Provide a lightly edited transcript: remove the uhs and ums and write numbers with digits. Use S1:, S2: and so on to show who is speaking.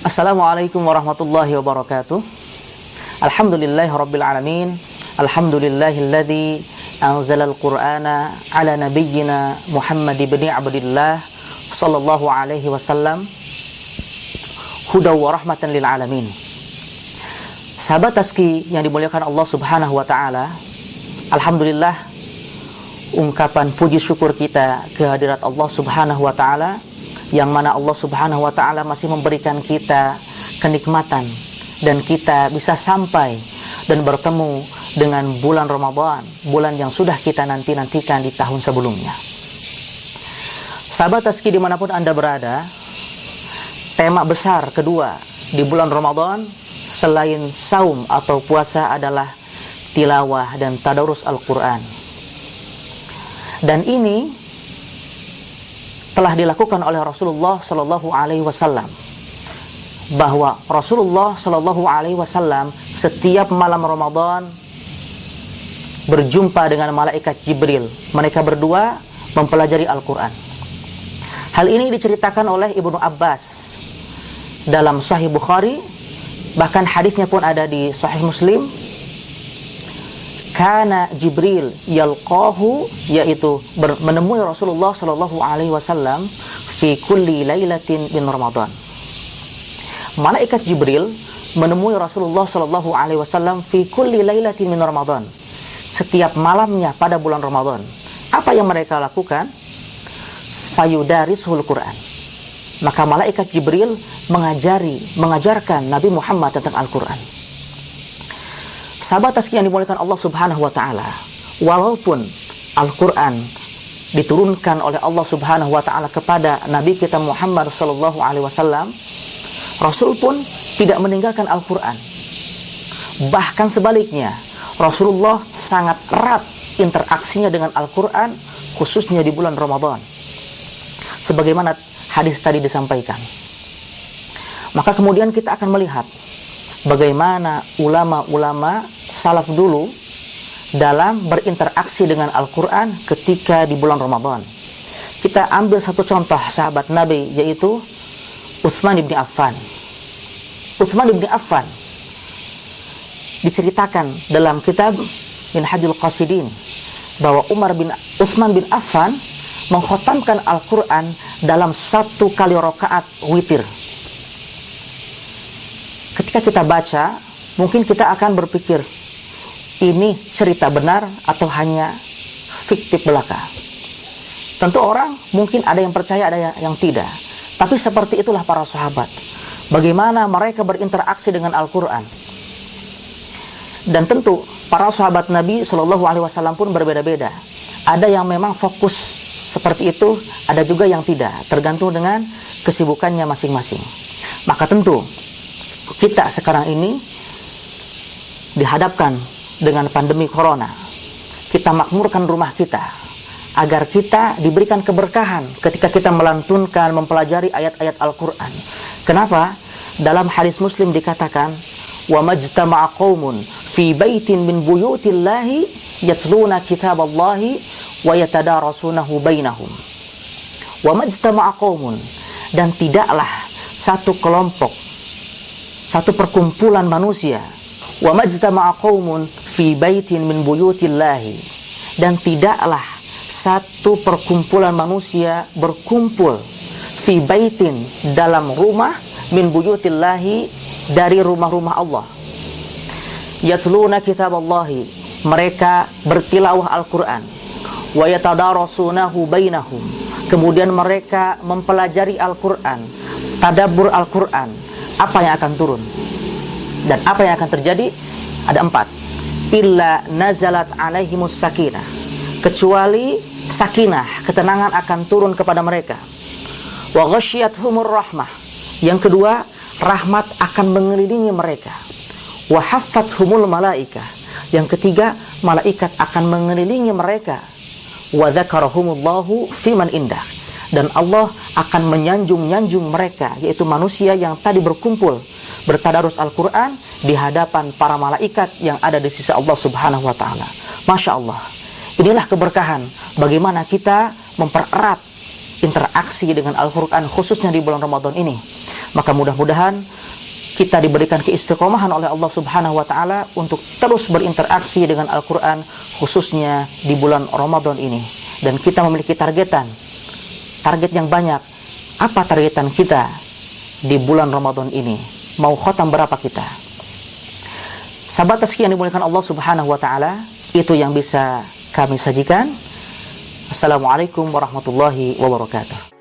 S1: Assalamualaikum warahmatullahi wabarakatuh. Alhamdulillahirabbil alamin. Alhamdulillahilladzi anzalal qur'ana ala nabiyyina Muhammad ibn Abdillah sallallahu alaihi wasallam hudaw wa rahmatan lil alamin. Sahabat Tazki yang dimuliakan Allah Subhanahu wa taala, alhamdulillah, ungkapan puji syukur kita kehadirat Allah Subhanahu wa taala, yang mana Allah Subhanahu wa taala masih memberikan kita kenikmatan dan kita bisa sampai dan bertemu dengan bulan Ramadan, bulan yang sudah kita nantikan di tahun sebelumnya. Sahabat Tazki dimanapun Anda berada, tema besar kedua di bulan Ramadan selain saum atau puasa adalah tilawah dan tadarus Al-Quran. Dan ini telah dilakukan oleh Rasulullah Shallallahu Alaihi Wasallam, bahwa Rasulullah Shallallahu Alaihi Wasallam setiap malam Ramadan berjumpa dengan malaikat Jibril. Mereka berdua mempelajari Al-Quran. Hal ini diceritakan oleh Ibnu Abbas dalam Sahih Bukhari, bahkan hadisnya pun ada di Sahih Muslim. Kana Jibril yalqahu, yaitu menemui Rasulullah Shallallahu Alaihi Wasallam fi kulli lailatin min Ramadan. Malaikat Jibril menemui Rasulullah Shallallahu Alaihi Wasallam fi kulli lailatin min Ramadan, setiap malamnya pada bulan Ramadan. Apa yang mereka lakukan? Fayudarishul Quran. Maka malaikat Jibril mengajarkan Nabi Muhammad tentang Al-Quran. Sahabat Tazki yang dimuliakan Allah Subhanahu wa taala, walaupun Al-Quran diturunkan oleh Allah Subhanahu wa taala kepada Nabi kita Muhammad sallallahu alaihi wasallam, Rasul pun tidak meninggalkan Al-Quran. Bahkan sebaliknya, Rasulullah sangat erat interaksinya dengan Al-Quran, khususnya di bulan Ramadan, sebagaimana hadis tadi disampaikan. Maka kemudian kita akan melihat bagaimana ulama-ulama salaf dulu dalam berinteraksi dengan Al-Quran ketika di bulan Ramadan. Kita ambil satu contoh sahabat Nabi, yaitu Utsman bin Affan. Utsman bin Affan diceritakan dalam kitab Minhajul Qasidin bahwa Utsman bin Affan mengkhatamkan Al-Quran dalam satu kali rakaat witir. Ketika kita baca, mungkin kita akan berpikir, ini cerita benar atau hanya fiktif belaka. Tentu orang mungkin ada yang percaya, ada yang tidak. Tapi seperti itulah para sahabat, bagaimana mereka berinteraksi dengan Al-Quran. Dan tentu para sahabat Nabi Shallallahu Alaihi Wasallam pun berbeda-beda. Ada yang memang fokus seperti itu, ada juga yang tidak, tergantung dengan kesibukannya masing-masing. Maka tentu kita sekarang ini dihadapkan dengan pandemi corona. Kita makmurkan rumah kita agar kita diberikan keberkahan ketika kita melantunkan, mempelajari ayat-ayat Al-Quran. Kenapa? Dalam hadis Muslim dikatakan, wa majtama'a qaumun fi baitin min buyutillahi yatluna kitaballahi wa yatadarasunahu bainahum. Wa majtama'a qaumun, dan tidaklah satu kelompok, satu perkumpulan manusia, wa majtama'a qaumun fi baitin min buyutillahi, dan tidaklah satu perkumpulan manusia berkumpul fi baitin, dalam rumah, min buyutillahi, dari rumah-rumah Allah, yatluna kitaballahi, mereka bertilawah Al-Quran, wa yatadarasunahu bainahum, kemudian mereka mempelajari Al-Quran, tadabbur Al-Quran. Apa yang akan turun dan apa yang akan terjadi? Ada 4. Illa nazalat alaihimus sakinah, kecuali sakinah, ketenangan akan turun kepada mereka. Wa ghasyiyatuhumur rahmah, yang kedua, rahmat akan mengelilingi mereka. Wa haffathumul malaikah, yang ketiga, malaikat akan mengelilingi mereka. Wa dzakarahumullahu fiman indah, dan Allah akan menyanjung mereka, yaitu manusia yang tadi berkumpul bertadarus Al-Quran di hadapan para malaikat yang ada di sisi Allah Subhanahu wa taala. Masya Allah, inilah keberkahan bagaimana kita mempererat interaksi dengan Al-Quran khususnya di bulan Ramadan ini. Maka mudah-mudahan kita diberikan keistiqomahan oleh Allah Subhanahu wa taala untuk terus berinteraksi dengan Al-Qur'an, khususnya di bulan Ramadan ini. Dan kita memiliki target yang banyak. Apa targetan kita di bulan Ramadan ini? Mau khatam berapa kita? Sahabat rezeki yang dimuliakan Allah Subhanahu wa taala, itu yang bisa kami sajikan. Assalamualaikum warahmatullahi wabarakatuh.